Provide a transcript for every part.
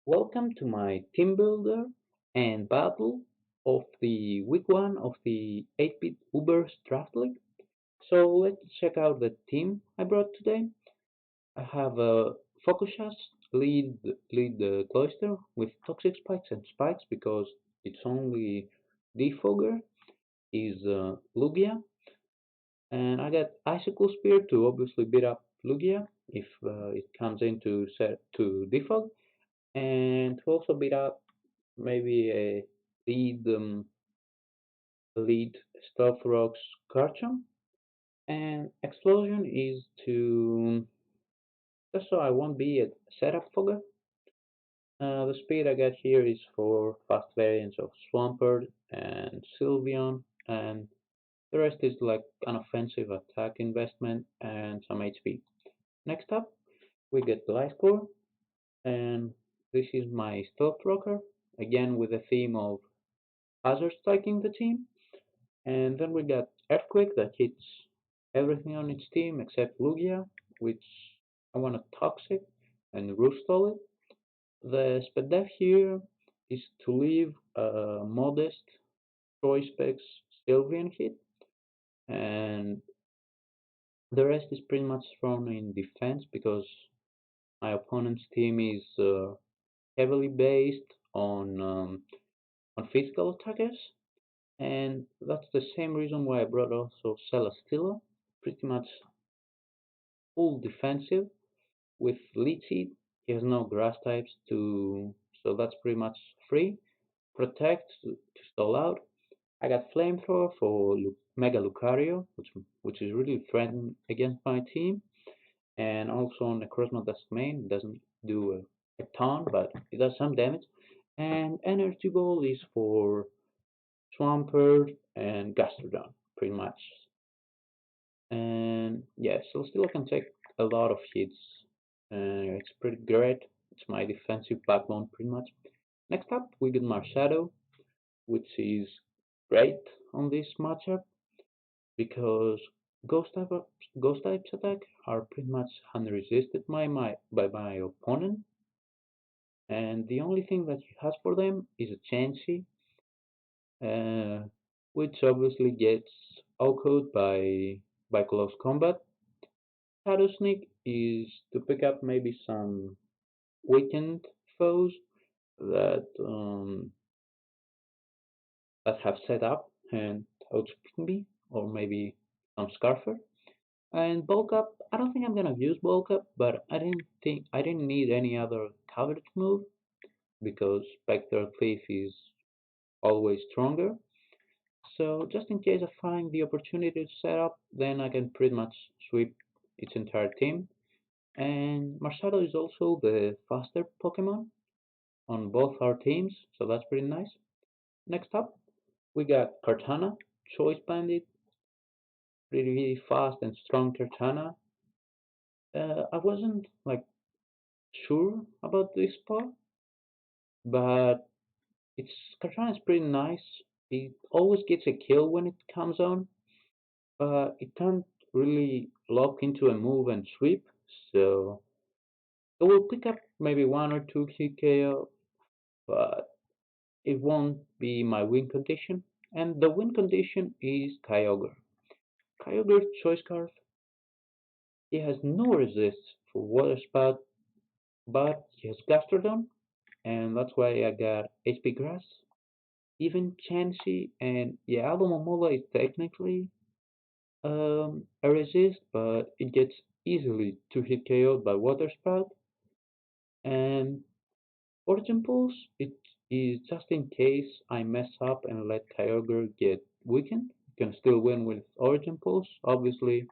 Welcome to my team builder and battle of the week one of the 8-bit Uber's draft league. So let's check out the team I brought today. I have Focusas lead the cloister with toxic spikes and spikes because it's only defogger is Lugia, and I got Icicle Spear to obviously beat up Lugia if it comes into set to defog, and to also beat up maybe a lead Stealth Rock's Garchomp. And Explosion is to just so I won't be a setup fogger. The speed I got here is for fast variants of Swampert and Sylveon, and the rest is like an offensive attack investment and some HP. Next up, we get Gliscor, and this is my Stealth Rocker, again with the theme of hazard striking the team. And then we got Earthquake that hits everything on its team except Lugia, which I want to Toxic and Roostall it. The speed def here is to leave a modest Troy Specs Sylveon hit, and the rest is pretty much thrown in defense because my opponent's team is heavily based on physical attackers, and that's the same reason why I brought also Celesteela, pretty much full defensive with Leech Seed. He has no grass types to, so that's pretty much free. Protect to stall out. I got Flamethrower for Mega Lucario, which is really threatened against my team, and also on Necrozma Dusk main. It doesn't do a ton, but it does some damage. And Energy Ball is for Swampert and Gastrodon, pretty much. And yeah, Celesteela can take a lot of hits. It's pretty great. It's my defensive backbone, pretty much. Next up, we get Marshadow, which is great on this matchup because ghost type ghost types attack are pretty much unresisted by my opponent, and the only thing that he has for them is a Chansey, uh, which obviously gets outcode by close combat. Shadow Sneak is to pick up maybe some weakened foes that that have set up and outspeed me, or maybe some Scarfer. And bulk up, I don't think I'm gonna use bulk up, but I didn't need any other coverage move because Spectral Thief is always stronger. So just in case I find the opportunity to set up, then I can pretty much sweep its entire team. And Marshadow is also the faster Pokemon on both our teams, so that's pretty nice. Next up, we got Kartana, Choice Bandit, pretty fast and strong Kartana. I wasn't like sure about this part, but its Kartana is pretty nice. It always gets a kill when it comes on, but it can't really lock into a move and sweep, so it will pick up maybe one or two hit KO, but it won't be my win condition. And the win condition is Kyogre. Kyogre's Choice Scarf, he has no resist for Water Spout, but he has Gastrodon, and that's why I got HP Grass. Even Chansey and yeah, Alomomola is technically a resist, but it gets easily to hit KO'd by Water Spout. And Origin Pulse, it is just in case I mess up and let Kyogre get weakened. You can still win with Origin Pulse. Obviously,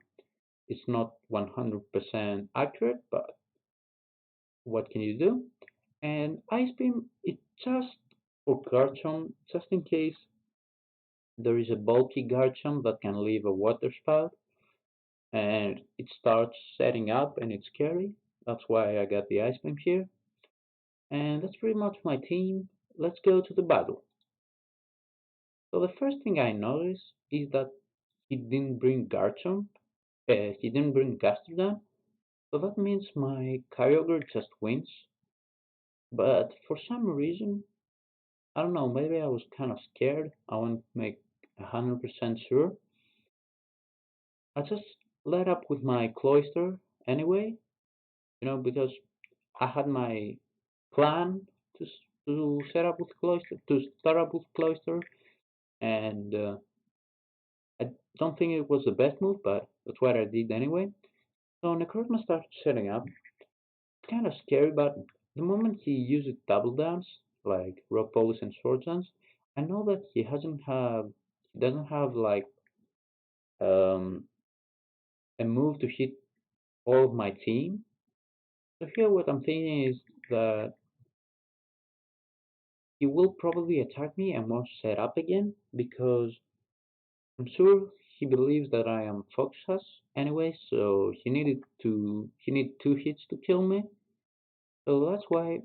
it's not 100% accurate, but what can you do? And Ice Beam, it just for Garchomp, just in case there is a bulky Garchomp that can leave a Water Spout and it starts setting up and it's scary. That's why I got the Ice Beam here. And that's pretty much my team. Let's go to the battle. So the first thing I noticed is that he didn't bring Garchomp, he didn't bring Gastrodon, so that means my Kyogre just wins. But for some reason, I don't know, maybe I was kind of scared. I want to make 100% sure. I just let up with my cloister anyway, because I had my plan to set up with cloister, to start up with cloister, and I don't think it was the best move, but that's what I did anyway. So Necrozma started setting up. It's kind of scary, but the moment he uses double downs, like rock polish and sword dance, I know that he doesn't have like um, a move to hit all of my team. So here what I'm thinking is that he will probably attack me and won't set up again because I'm sure he believes that I am Foxus anyway, so he need two hits to kill me. So that's why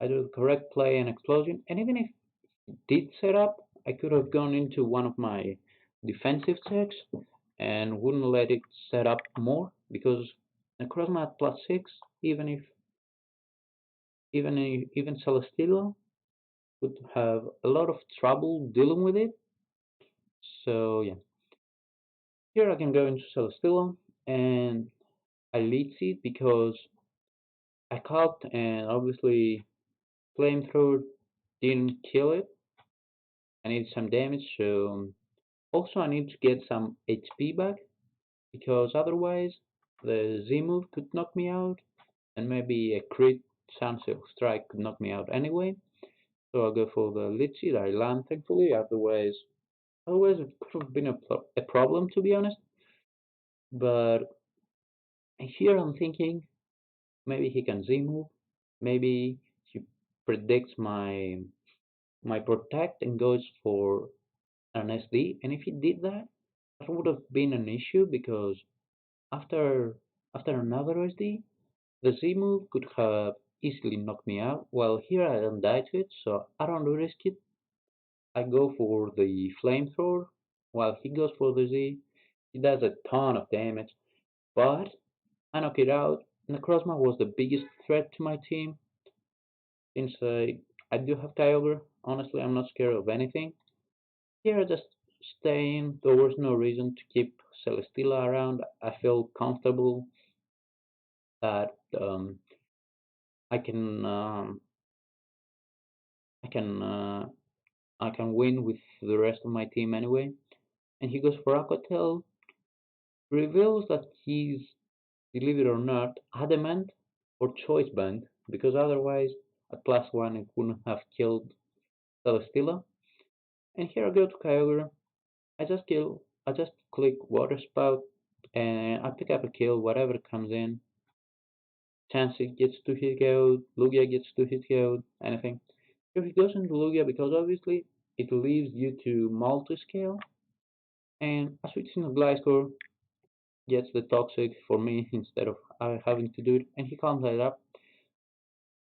I do the correct play and explosion. And even if it did set up, I could have gone into one of my defensive checks and wouldn't let it set up more because Necrozma at +6, even if even Celesteela would have a lot of trouble dealing with it. So yeah, here I can go into Celesteela and I lead seed because I caught and obviously flamethrower didn't kill it. I need some damage, so also I need to get some HP back because otherwise the Z move could knock me out and maybe a crit Sunsilk Strike could knock me out anyway. So I'll go for the lead seed. I land thankfully, otherwise it could have been a problem to be honest. But here I'm thinking maybe he can Z move, maybe he predicts my protect and goes for an SD. And if he did that, that would have been an issue because after after another SD, the Z move could have easily knocked me out. Well, here I don't die to it, so I don't risk it. I go for the flamethrower while he goes for the Z. He does a ton of damage, but I knock it out. Necrozma was the biggest threat to my team since I do have Kyogre. Honestly, I'm not scared of anything. Here I just stay in. There was no reason to keep Celesteela around. I feel comfortable that I can I can I can win with the rest of my team anyway. And he goes for Aquatail, reveals that he's, believe it or not, adamant or choice band because otherwise at +1 it wouldn't have killed Celesteela. And here I go to Kyogre. I just click Water Spout and I pick up a kill, whatever comes in. Chansey gets to hit out, Lugia gets to hit out, anything. So he goes into Lugia because obviously it leaves you to multi-scale, and I switch into Gliscor, gets the Toxic for me instead of having to do it, and he calms it up.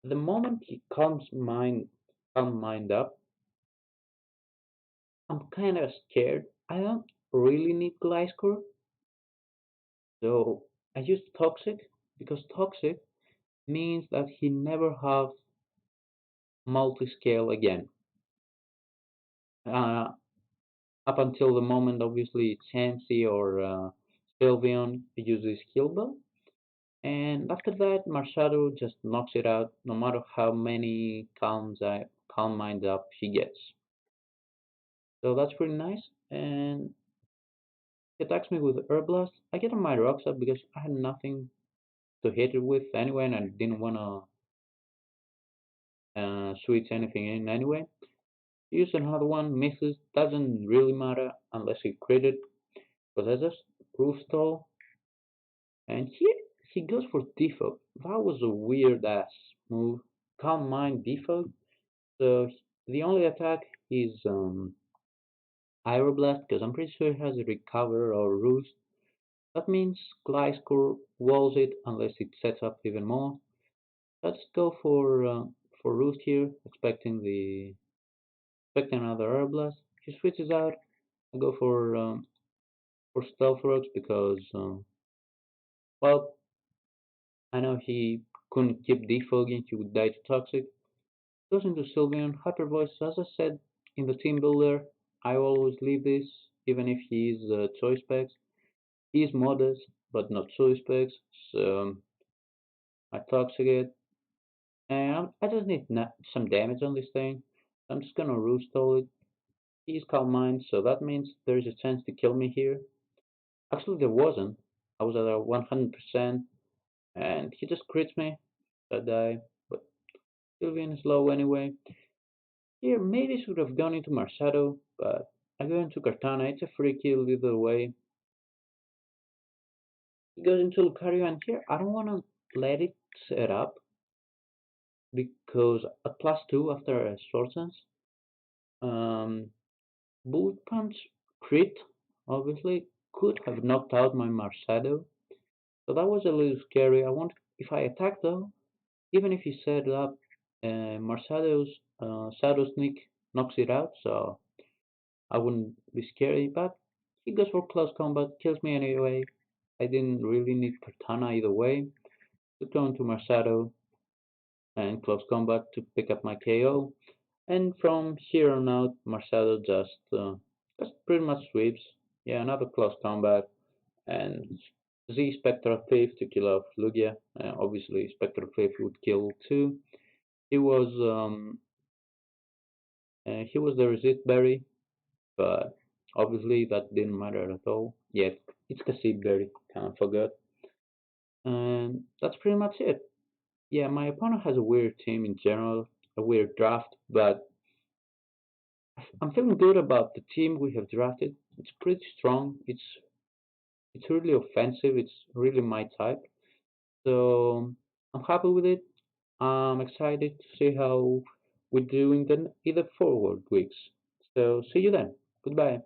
The moment he calm mind up, I'm kind of scared. I don't really need Gliscor, so I use Toxic because Toxic means that he never have multi-scale again. Uh, Up until the moment, obviously, Chansey or Sylveon uses Heal Bell. And after that, Marshadow just knocks it out, no matter how many calm mind up she gets. So that's pretty nice. And he attacks me with Air Blast. I get on my rocks up because I had nothing to hit it with anyway, and I didn't want to switch anything in anyway. Use another one, misses, doesn't really matter unless he crit it, because I just roof stall. And here he goes for default. That was a weird ass move. Calm mind default. So the only attack is Aeroblast because I'm pretty sure it has a recover or roost. That means Gliscor walls it unless it sets up even more. Let's go for roost here, expecting another Aeroblast. He switches out. I go for Stealth Rocks because well I know he couldn't keep defogging, he would die to toxic. Goes into Sylveon, Hyper Voice, as I said in the team builder, I always leave this, even if he is choice specs. He is modest, but not choice specs, so I toxic it. And I just need some damage on this thing. I'm just gonna roost it. He's Calm Mind, so that means there's a chance to kill me here. Actually, there wasn't. I was at a 100%, and he just crits me. I die, but Sylveon is low anyway. Here, maybe should have gone into Marshadow, but I go into Cortana. It's a free kill either way. He goes into Lucario, and here I don't want to let it set up because at +2 after a Sword Sense, um, Bullet Punch crit obviously could have knocked out my Marshadow, so that was a little scary. I want if I attack though, even if he set up, Marshadow's Shadow Sneak knocks it out, so I wouldn't be scary, but he goes for close combat, kills me anyway. I didn't really need Katana either way. To go into Marshadow and close combat to pick up my KO. And from here on out, Marshadow just pretty much sweeps. Yeah, another close combat and Z Spectral Thief to kill off Lugia. Obviously, Spectral Thief would kill too. He was he was the resist berry, but obviously that didn't matter at all. Yeah, it's Cassib berry. Kind of forgot. And that's pretty much it. Yeah, my opponent has a weird team in general, a weird draft, but I'm feeling good about the team we have drafted. It's pretty strong. It's really offensive. It's really my type. So I'm happy with it. I'm excited to see how we do in the either forward weeks. So see you then. Goodbye.